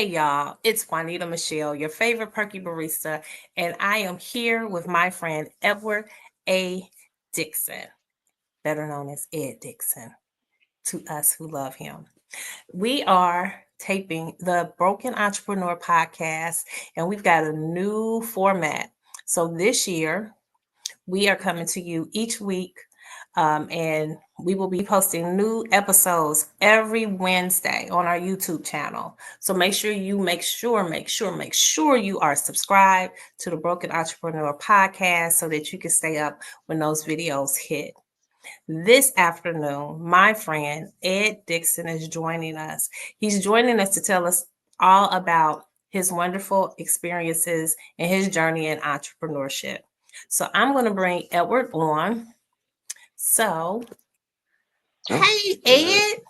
Hey y'all, it's Juanita-Michelle, your favorite perky barista, and I am here with my friend Edward A. Dixon, better known as Ed Dixon, to us who love him. We are taping the Broken Entrepreneur podcast, and we've got a new format. So this year, we are coming to you each week, and we will be posting new episodes every Wednesday on our YouTube channel. So make sure you are subscribed to the Broken Entrepreneur podcast so that you can stay up when those videos hit. This afternoon, my friend Ed Dixon is joining us. He's joining us to tell us all about his wonderful experiences and his journey in entrepreneurship. So I'm going to bring Edward on. So, Oh, hey there, Ed,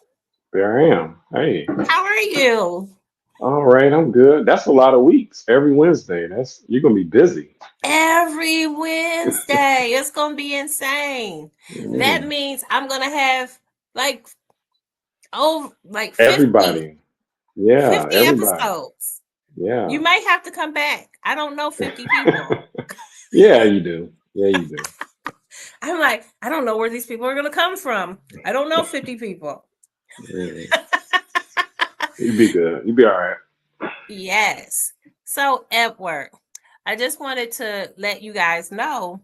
there I am. Hey, how are you? all right, I'm good. That's a lot of weeks. Every Wednesday. That's you're gonna be busy. Every Wednesday. It's going to be insane. That Mm, means I'm going to have like like 50, everybody. Yeah, 50 everybody. episodes. You Yeah. might have to come back. I don't know 50 people. Yeah, you do. Yeah, you do. I'm like, I don't know where these people are going to come from. I don't know 50 people. Yeah. You'd be good. You'd be all right. Yes. So, Edward, I just wanted to let you guys know,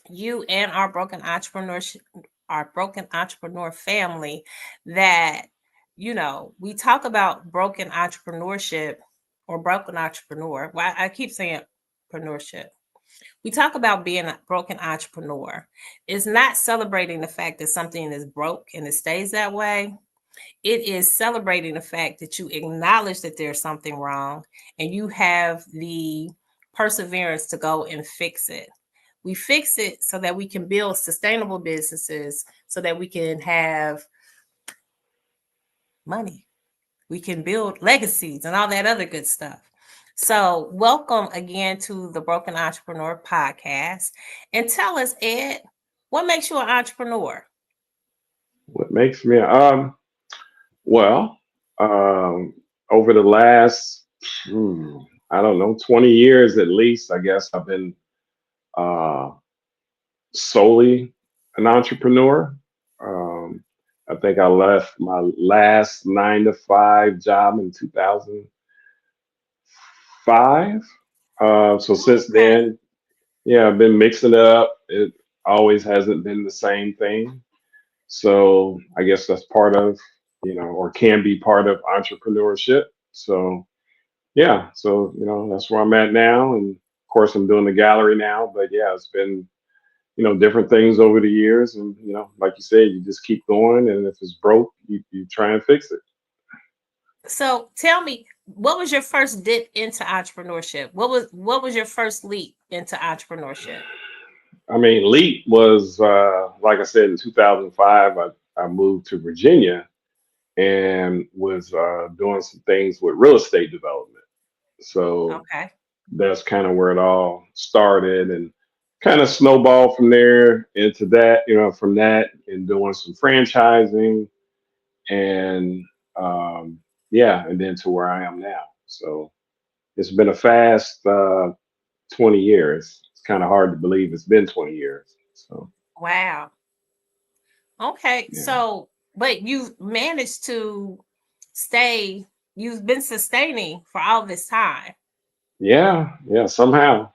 you and our broken entrepreneur family, that we talk about broken entrepreneurship or broken entrepreneur. Well, I keep saying entrepreneurship. We talk about being a broken entrepreneur. It's not celebrating the fact that something is broke and it stays that way. It is celebrating the fact that you acknowledge that there's something wrong and you have the perseverance to go and fix it. We fix it so that we can build sustainable businesses, so that we can have money. We can build legacies and all that other good stuff. So, welcome again to the Broken Entrepreneur podcast. And tell us, Ed, what makes you an entrepreneur? What makes me well, um over the last I don't know, 20 years at least, I guess I've been uh solely an entrepreneur. Um, I think I left my last 9 to 5 job in 2005. So since Okay. then, yeah, I've been mixing it up. It always hasn't been the same thing. So I guess that's part of, or can be part of entrepreneurship. So yeah, so that's where I'm at now, and of course I'm doing the gallery now. But yeah, it's been different things over the years. And, like you said, you just keep going. And if it's broke, you try and fix it. So tell me, what was your first dip into entrepreneurship? What was your first leap into entrepreneurship? I mean, Leap was, like I said, in 2005, I moved to Virginia and was doing some things with real estate development. So Okay. that's kind of where it all started, and kind of snowballed from there into that, from that and doing some franchising and yeah, and then to where I am now. So it's been a fast 20 years. It's kind of hard to believe it's been 20 years. So Wow. Okay. yeah, So, but you've managed to stay, you've been sustaining for all this time. yeah, somehow,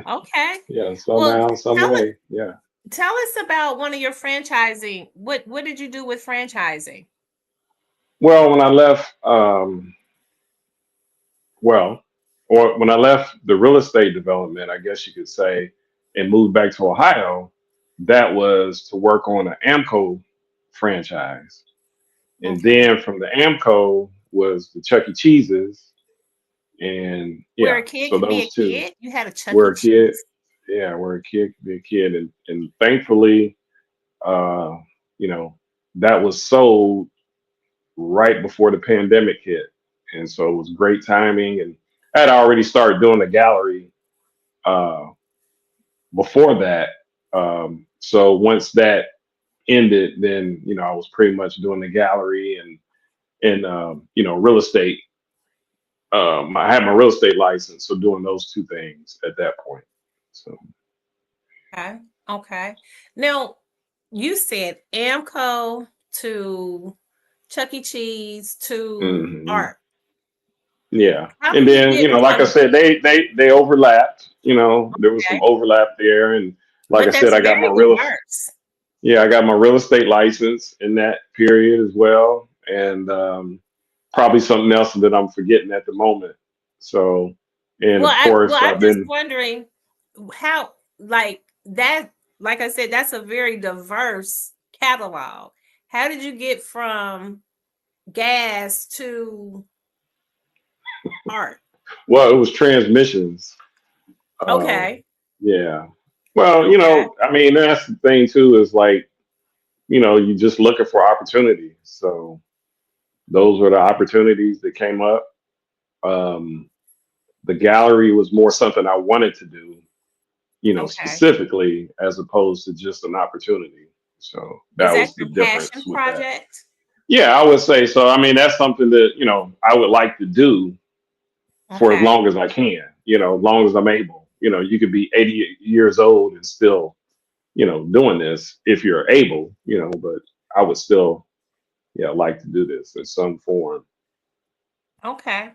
Okay. yeah, Well, somehow, some tell it way, yeah. tell us about one of your franchising. What did you do with franchising? Well, when I left, well, or when I left the real estate development, I guess you could say, and moved back to Ohio, that was to work on an Amco franchise. And Okay. then from the Amco was the Chuck E. Cheese's. And Where yeah, a kid so can be a those two kid. You had a Chuck were E. a kid. Cheese. Yeah, where a kid could be a kid. And thankfully, uh, you know, that was sold right before the pandemic hit. And so it was great timing. And I had already started doing the gallery uh, before that. So once that ended, then I was pretty much doing the gallery and real estate. I had my real estate license, so doing those two things at that point. So Okay. Okay. Now, you said Amco to Chuck E. Cheese to mhm. art. Yeah, How and do you then get like I from said, they overlapped. There was some okay, overlap there, and like I but said, that's I got my very real diverse. yeah, I got my real estate license in that period as well, and probably something else that I'm forgetting at the moment. So, and of Well, course, I'm I've just been wondering how, like that, like I said, that's a very diverse catalog. How did you get from gas to art? well, it was transmissions. Um, Okay. yeah. Well, Okay. I mean, that's the thing too, is like, you just looking for opportunities. So those were the opportunities that came up. Um, the gallery was more something I wanted to do, Okay. specifically as opposed to just an opportunity. So Is that that was the your difference passion with that. project? Yeah, I would say so. I mean, that's something that, I would like to do for as Okay. long as I can, as long as I'm able. You could be 80 years old and still, doing this if you're able, but I would still, yeah, like to do this in some form. Okay.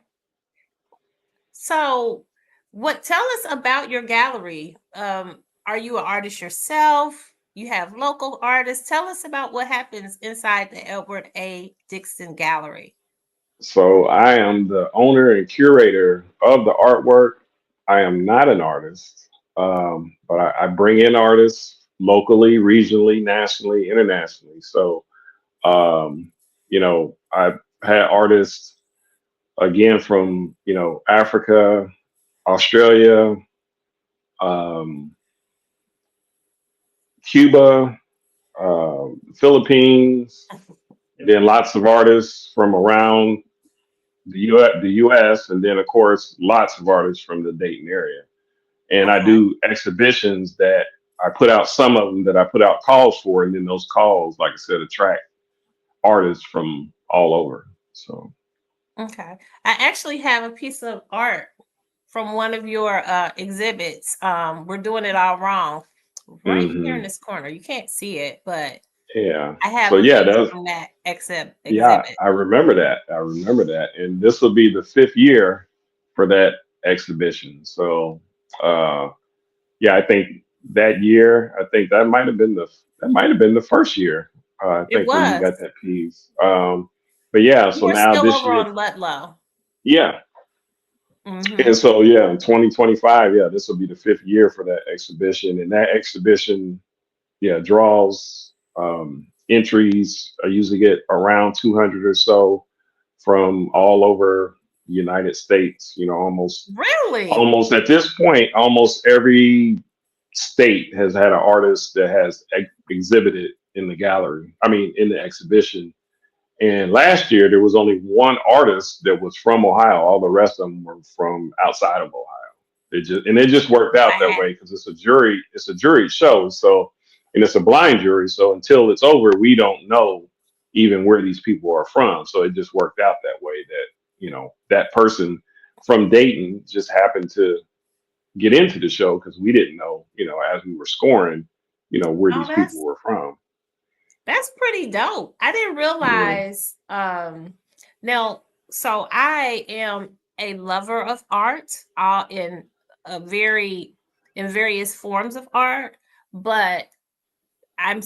So, what tell us about your gallery? Are you an artist yourself? You have local artists. Tell us about what happens inside the Edward A. Dixon Gallery. So I am the owner and curator of the artwork. I am not an artist, but I bring in artists locally, regionally, nationally, internationally. So, I've had artists again from, Africa, Australia, um, Cuba, Philippines, and then lots of artists from around the U.S. and then of course lots of artists from the Dayton area. And I Okay. do exhibitions that I put out some of them that I put out calls for, and then those calls, like I said, attract artists from all over. So, Okay. I actually have a piece of art from one of your exhibits. We're doing it all wrong. Right here in hmm this corner. You can't see it, but yeah. I have So a yeah, piece that's from that yeah. exhibit. I remember that. I remember that, and this will be the fifth year for that exhibition. So, uh, yeah, I think that year, I think that might have been the first year. I It think when you was. got that piece. But yeah, You so were now still this over year, on Ludlow. yeah, and Mm-hmm. so yeah, in 2025, yeah, this will be the fifth year for that exhibition, and that exhibition, yeah, draws entries. I usually get around 200 or so from all over the United States. Really? Almost at this point, almost every state has had an artist that has exhibited in the gallery. I mean, in the exhibition. And last year there was only one artist that was from Ohio. All the rest of them were from outside of Ohio. It just worked out that Wow. way because it's a jury show. So, and it's a blind jury. So until it's over, we don't know even where these people are from. So it just worked out that way that that person from Dayton just happened to get into the show because we didn't know, as we were scoring, where Oh, these people that's were from. that's pretty dope. I didn't Yeah. realize now so I am a lover of art, in a very in various forms of art, but I'm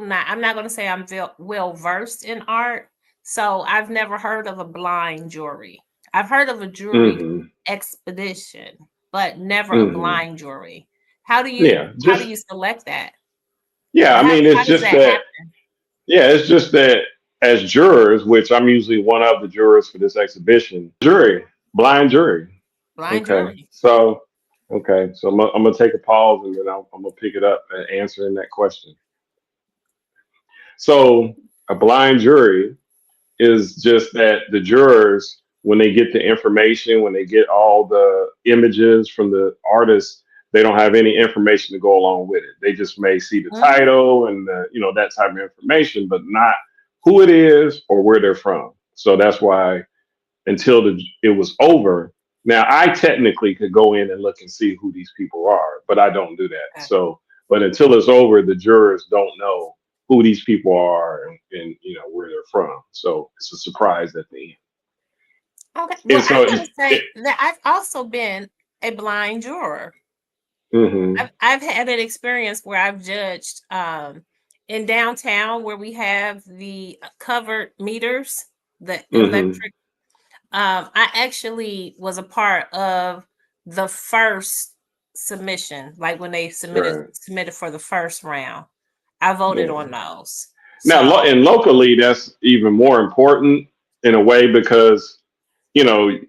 not going to say I'm well versed in art. So I've never heard of a blind jury. I've heard of a jury hmm expedition, but never a hmm blind jury. How do you Yeah. how do Just you select that? yeah. Or I how mean, how does that happen? it's just that as jurors, which I'm usually one of the jurors for this exhibition, blind jury. Blind Okay. jury. So I'm gonna take a pause and then I'm gonna pick it up and answering that question. So a blind jury is just that the jurors, when they get the information, when they get all the images from the artist, they don't have any information to go along with it. They just may see the Mhm. title and that type of information, but not who it is or where they're from. So that's why until it was over. Now I technically could go in and look and see who these people are, but I don't do that. Okay. So, but until it's over, the jurors don't know who these people are and where they're from. So it's a surprise at the end. Okay. Well, And I so gotta say that I've also been a blind juror. hmm I've had an experience where I've judged in downtown where we have the covered meters, the hmm electric. I actually was a part of the first submission, like when they right, submitted for the first round. I voted yeah. on those. Now, So and locally, that's even more important in a way because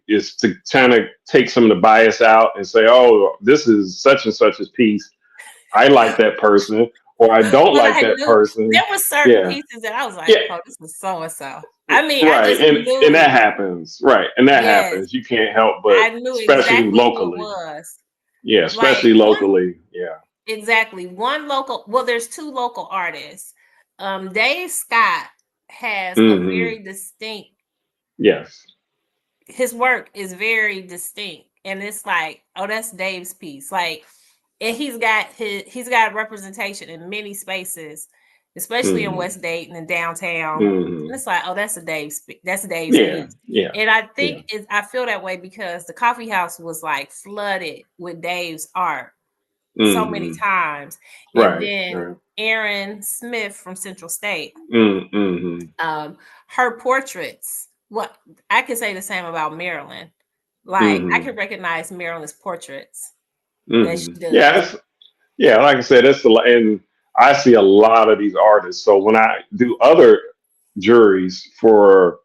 is to kind of take some of the bias out and say, oh, this is such and such's piece. I like that person, or I don't but like I that knew person. there were certain Yeah, pieces that I was like, yeah, oh, this is so and so. I mean, I right. just And that knew, happens, right? And that yes, happens. You can't help but, I knew especially exactly who it locally. was. Yeah, Like especially one, locally. Yeah. exactly. One local, well, there's two local artists. Dave Scott has a hmm very distinct, Yes. his work is very distinct. And it's like, oh, that's Dave's piece. Like, and he's got representation in many spaces, especially in hmm West Dayton and downtown. And hmm it's like, oh, that's Dave's Yeah. piece. Yeah. And I Yeah. think I feel that way because the coffee house was like flooded with Dave's art so many hmm times. And Right. then Right. Aaron Smith from Central State, Mm-hmm. um, her portraits. What I can say the same about Marilyn. Like I hmm can recognize Marilyn's portraits that she Yeah, does. yeah. Like I said, it's a lot, and I see a lot of these artists. So when I do other juries for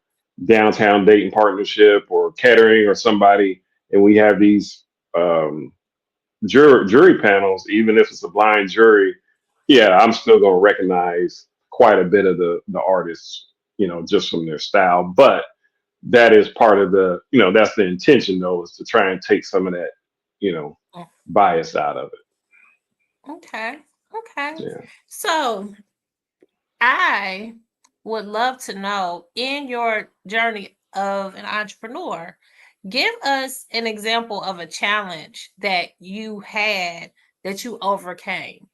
downtown Dayton partnership or Kettering or somebody, and we have these um, jury panels, even if it's a blind jury, yeah, I'm still going to recognize quite a bit of the artists, just from their style. But that is part of that's the intention though, is to try and take some of that, you know, Mm, bias out of okay. Okay. it. Yeah. So I would love to know in your journey of an entrepreneur, give us an example of a challenge that you had that you overcame.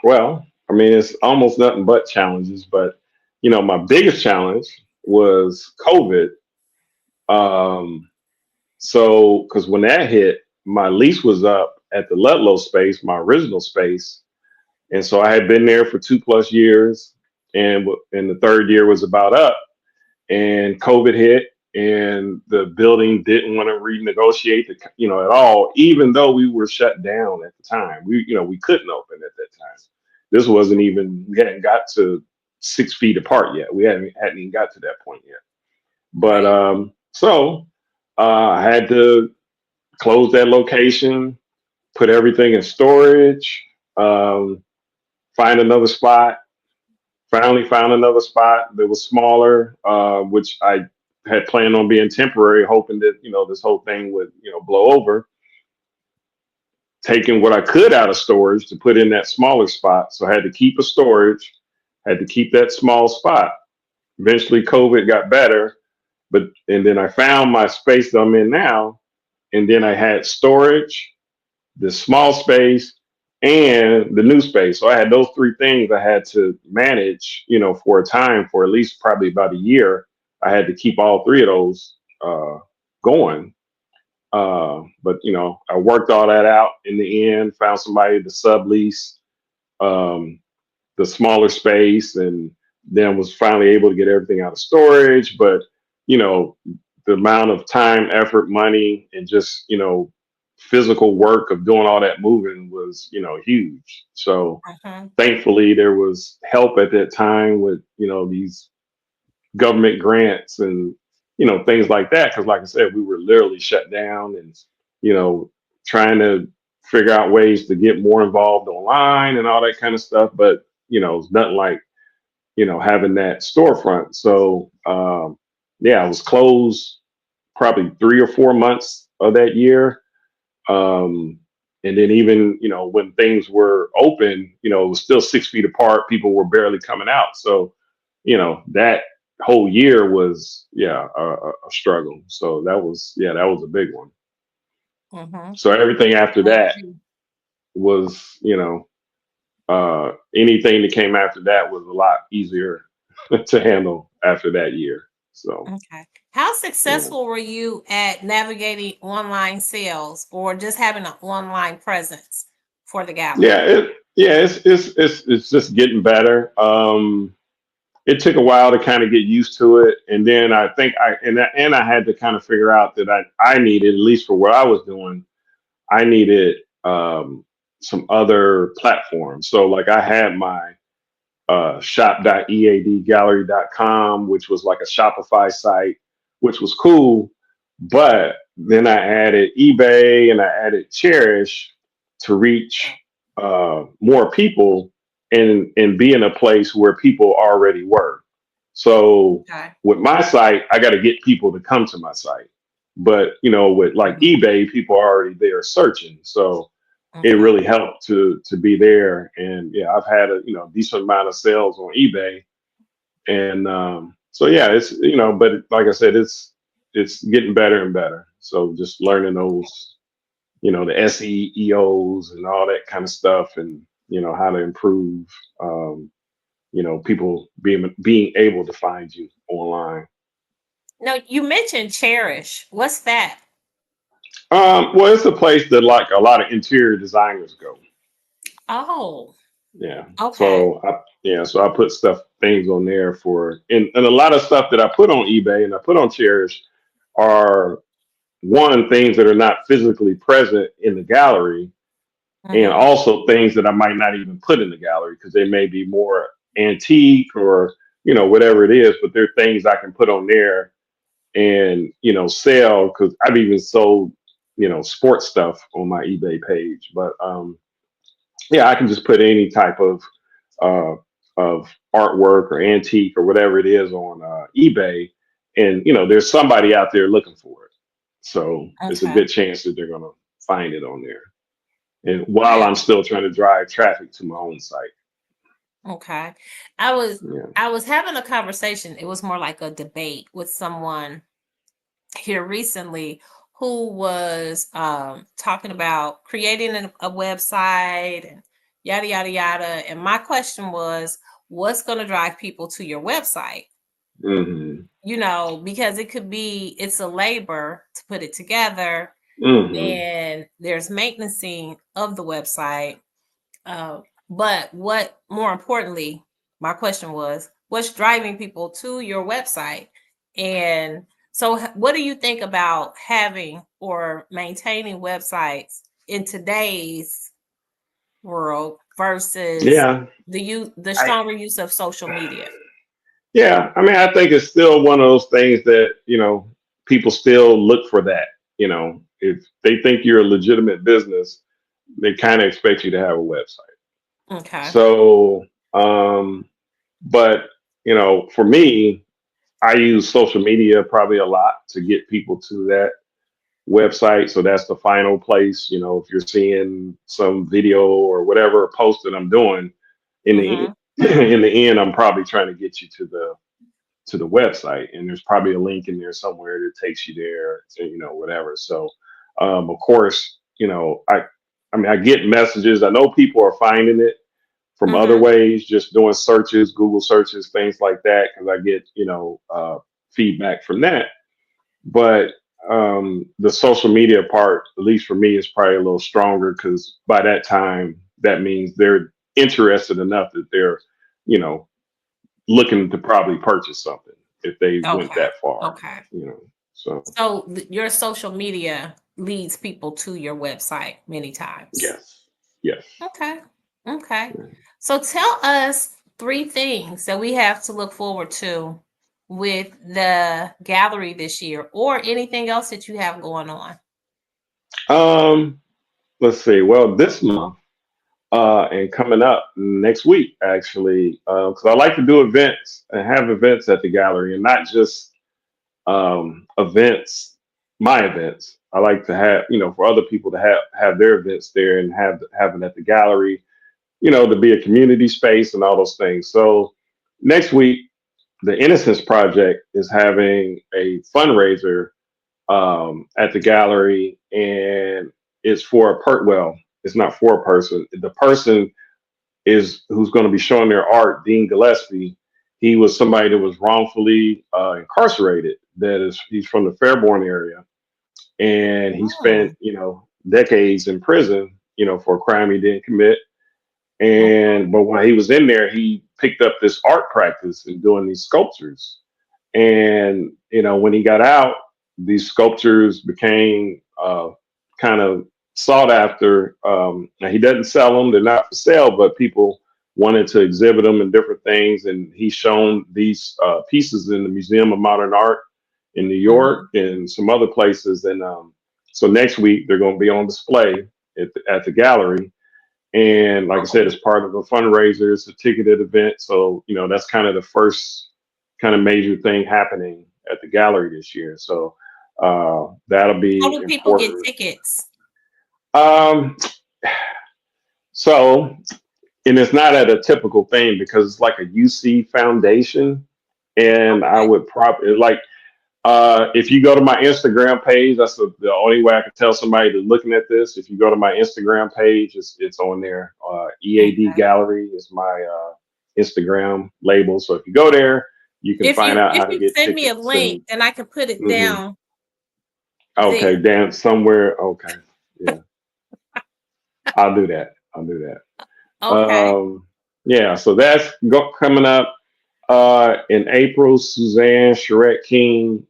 Well, I mean, it's almost nothing but challenges, but my biggest challenge was COVID. Um, so, because when that hit, my lease was up at the Ludlow space, my original space, and so I had been there for 2+ years, and the third year was about up, and COVID hit, and the building didn't want to renegotiate, at all, even though we were shut down at the time. We couldn't open at that time. This wasn't even we hadn't got to 6 feet apart yet. We hadn't even got to that point yet. But Right. so I had to close that location, put everything in storage, um, find another spot. Finally found another spot that was smaller, which I had planned on being temporary, hoping that this whole thing would blow over. Taking what I could out of storage to put in that smaller spot, so I had to keep a storage, had to keep that small spot. Eventually, COVID got better, and then I found my space that I'm in now, and then I had storage, the small space, and the new space. So I had those three things I had to manage, for a time, for at least probably about a year. I had to keep all three of those going. But I worked all that out in the end, found somebody to sublease um, the smaller space, and then was finally able to get everything out of storage. But you know, the amount of time, effort, money, and just physical work of doing all that moving was huge. So Uh-huh. thankfully, there was help at that time with these government grants and things like that. Because like I said, we were literally shut down, and you know trying to figure out ways to get more involved online and all that kind of stuff. But it's nothing like having that storefront. So yeah, I was closed probably 3 or 4 months of that year. Um, and then even when things were open, it was still 6 feet apart. People were barely coming out. So that whole year was a struggle. So that was a big one. Mm-hmm. So everything after I that agree. was, anything that came after that was a lot easier to handle after that year. So Okay. How yeah, successful were you at navigating online sales or just having an online presence for the gallery? it's just getting better. It took a while to kind of get used to it, and then I think I had to kind of figure out that I needed, at least for what I was doing, I needed some other platforms. So like I had my shop.eadgallery.com, which was like a Shopify site, which was cool. But then I added eBay and I added Cherish to reach more people and be in a place where people already were. So Okay. with my site, I got to get people to come to my site. But with like Mhm. eBay, people are already there searching. So it Okay. really helped to be there. And yeah, I've had a decent amount of sales on eBay, and so yeah, it's but like I said, it's getting better and better. So just learning those, the SEOs and all that kind of stuff, and how to improve, people being able to find you online. No, you mentioned Cherish. What's that? Well, it's a place that like a lot of interior designers go. Oh, Yeah. okay. So I put things on there for, and a lot of stuff that I put on eBay and I put on Cherish are one things that are not physically present in the gallery, and Mm-hmm. also things that I might not even put in the gallery because they may be more antique or whatever it is, but they're things I can put on there and sell, because I've even sold sports stuff on my eBay page. But yeah, I can just put any type uh, of artwork or antique or whatever it is on eBay, and there's somebody out there looking for it. So it's a Okay. good chance that they're gonna find it on there. And while Okay. I'm still trying to drive traffic to my own site. Okay. I was Yeah. I was having a conversation. It was more like a debate with someone here recently who was talking about creating a website and yada yada yada. And my question was, what's going to drive people to your website? Hmm. Because it's a labor to put it together, Hmm. and there's maintenancing of the website. Uh, but what more importantly, my question was, what's driving people to your website? And so, what do you think about having or maintaining websites in today's world versus Yeah. the I stronger use of social media? Yeah, I mean, I think it's still one of those things that, people still look for that. If they think you're a legitimate business, they kind of expect you to have a website. Okay. So, but, for me, I use social media probably a lot to get people to that website. So that's the final place. If you're seeing some video or whatever post that I'm doing, in the Mm-hmm. in the end, I'm probably trying to get you to the website, and there's probably a link in there somewhere that takes you there to whatever. So of course, I mean, I get messages. I know people are finding it from other Mm-hmm. ways, just doing searches, Google searches, things like that, because I get feedback from that. But the social media part, at least for me, is probably a little stronger, because by that time that means they're interested enough that they're you know looking to probably purchase something if they went Okay. that far, Okay. So So your social media leads people to your website many times. yes, yes. Okay. Okay. So tell us three things that we have to look forward to with the gallery this year or anything else that you have going on. Um, let's see. Well, this month, and coming up next week, actually, because I like to do events and have events at the gallery, and not just events, my events. I like to have, for other people to have their events there and have it at the gallery, to be a community space and all those things. So next week, the Innocence Project is having a fundraiser at the gallery, and it's for a well, it's not for a person. The person is who's going to be showing their art, Dean Gillespie. He was somebody that was wrongfully incarcerated. He's from the Fairborn area, and he spent Oh, decades in prison, for a crime he didn't commit. mhm, But when he was in there, he picked up this art practice and doing these sculptures. And when he got out, these sculptures became kind of sought after. Now he doesn't sell them; they're not for sale, but people wanted to exhibit them and different things. And he's shown these pieces in the Museum of Modern Art in New York mhm. and some other places. And so next week they're going to be on display at the gallery. And like I said, Oh, it's part of a fundraiser. It's a ticketed event. So, that's kind of the first kind of major thing happening at the gallery this year. So that'll how be do people get important. tickets? Um, so, and it's not at a typical thing because it's like a UC foundation. And I Okay, would probably like, if you go to my Instagram page, that's the only way I can tell somebody that's looking at this. If you go to my Instagram page, it's on there. EAD okay. Gallery is my Instagram label. So if you go there, you can If find you out if how to you get send me a tickets. And link, then I can put it mhm. down Okay, there. dance somewhere. Okay, yeah, I'll do that. I'll do that. Okay, Yeah, so that's coming up in April. Suzanne Charette King.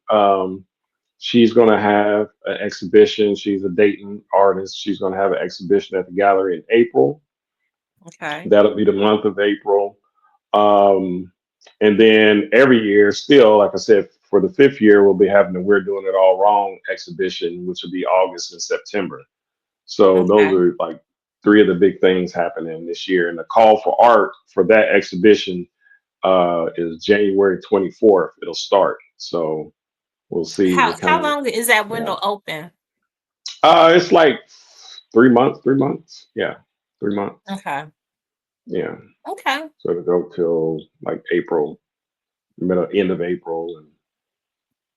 She's going to have an exhibition. She's a Dayton artist. She's going to have an exhibition at the gallery in April. okay, That'll be the month of April. Um, and then every year, still, like I said, for the fifth year, we'll be having the We're Doing It All Wrong exhibition, which will be August and September. So those okay. are like three of the big things happening this year. And the call for art for that exhibition is January 24th. It'll start. So we'll see what kind How of, long is that yeah. window open? It's like 3 months, 3 months. Yeah, 3 months. Okay, Yeah. okay. So it'll go till like April, end of April. And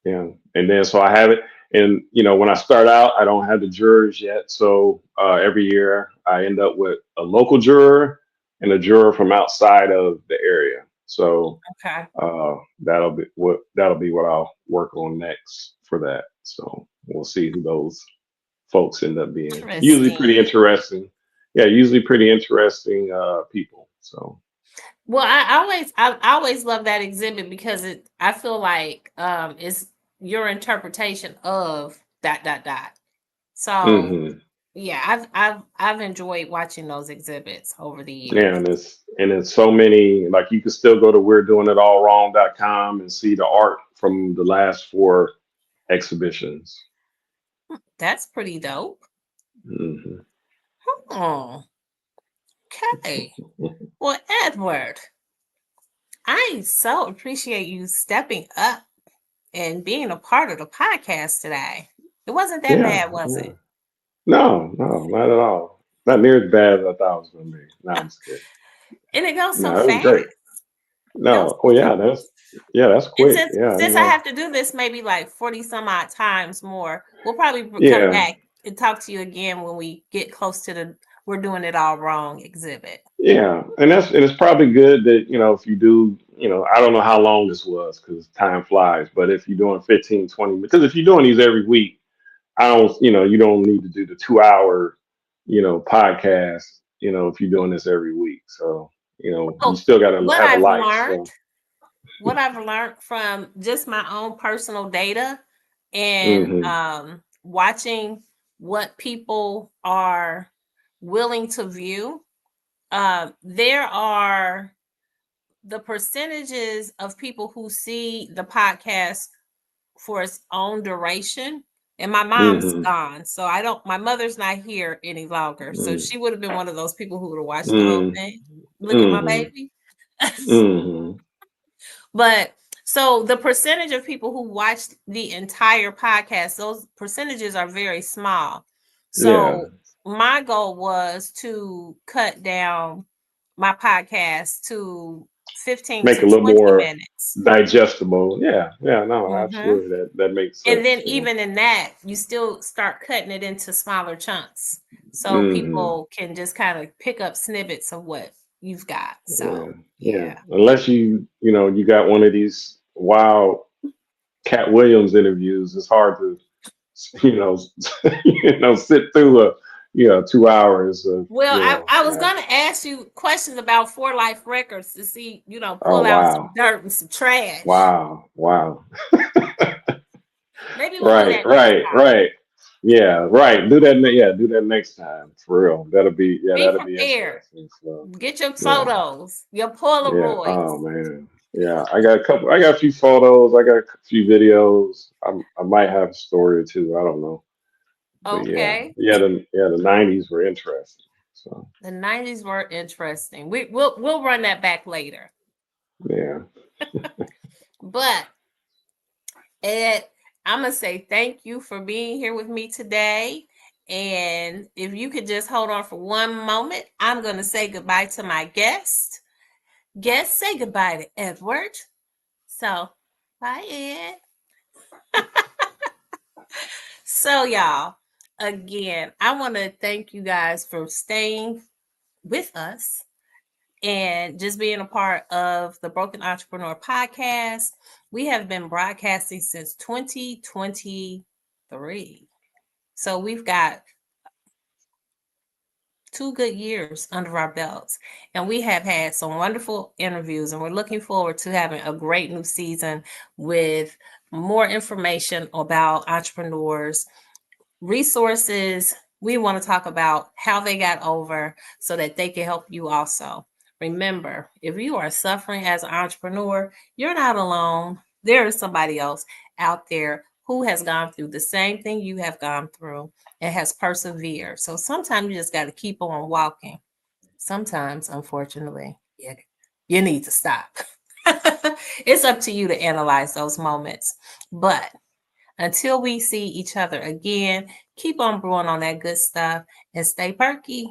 yeah. And then so I have it. And, when I start out, I don't have the jurors yet. So every year I end up with a local juror and a juror from outside of the area. So Okay. that'll be what I'll work on next for that. So we'll see who those folks end up being. Usually pretty Interesting. interesting. Yeah, usually pretty interesting people. So Well, I always love that exhibit because I feel like it's your interpretation of dot dot dot. So hmm yeah, I've enjoyed watching those exhibits over the yeah, years. and it's so many, like you can still go to we'redoingitallwrong.com and see the art from the last four exhibitions. That's pretty dope. hmm Oh, okay. Well, Edward, I so appreciate you stepping up and being a part of the podcast today. It wasn't that Yeah, bad, was yeah. it? No, no, not at all. Not near as bad as I thought it was going to be. No, I'm just kidding. And it goes so No, it was fast. great. It goes No, oh so fast. that's And quick. Yeah, since I have to do this maybe like 40 some odd times more, we'll probably come yeah, back and talk to you again when we get close to the We're Doing It All Wrong exhibit. yeah. And it's probably good that, if you do, I don't know how long this was because time flies, but if you're doing 15, 20, because if you're doing these every week, I don't, you don't need to do the 2 hour, podcast, if you're doing this every week. So, you So still got to what have a I've life. learned, So, from just my own personal data and hmm watching what people are willing to view, there are the percentages of people who see the podcast for its own duration. And my mom's hmm gone. So I don't, my mother's not here any longer. So hmm she would have been one of those people who would have watched the whole hmm thing. Look at my hmm baby. hmm But so the percentage of people who watched the entire podcast, those percentages are very small. Yeah. So my goal was to cut down my podcast to 15 make to it a little 20 more minutes. digestible. Yeah, yeah, no, Hmm. absolutely. That makes And then sense. You know. even in that, you still start cutting it into smaller chunks so Hmm. people can just kind of pick up snippets of what you've got. Yeah, So, yeah. yeah. Unless you got one of these wild Cat Williams interviews, it's hard to, you know, sit through 2 hours of, Well, I was yeah. going to ask you questions about For Life Records to see, Oh, pull out some wow. dirt and some trash. Wow. Wow. Maybe we'll do Right, that next right, time. right. Yeah, right. Do that. Yeah, do that next time for real. Be That'll be prepared. interesting. So, Get your yeah, photos, your yeah. Polaroids. Oh man. Yeah, I got a couple. I got a few photos. I got a few videos. I might have a story or two. I don't know. But yeah, Okay. the '90s were interesting. So The 90s were interesting. We'll run that back later. yeah, But Ed, I'm gonna say thank you for being here with me today. And if you could just hold on for one moment, I'm gonna say goodbye to my guest. Guest, say goodbye to Edward. So, bye, Ed. So, y'all, again, I want to thank you guys for staying with us and just being a part of the Broken Entrepreneur podcast. We have been broadcasting since 2023. So we've got 2 good years under our belts, and we have had some wonderful interviews, and we're looking forward to having a great new season with more information about entrepreneurs, resources. We want to talk about how they got over so that they can help you also. Remember, if you are suffering as an entrepreneur, you're not alone. There is somebody else out there who has gone through the same thing you have gone through and has persevered. So sometimes you just got to keep on walking. Sometimes, unfortunately, you need to stop. It's up to you to analyze those moments. But until we see each other again, keep on brewing on that good stuff and stay perky.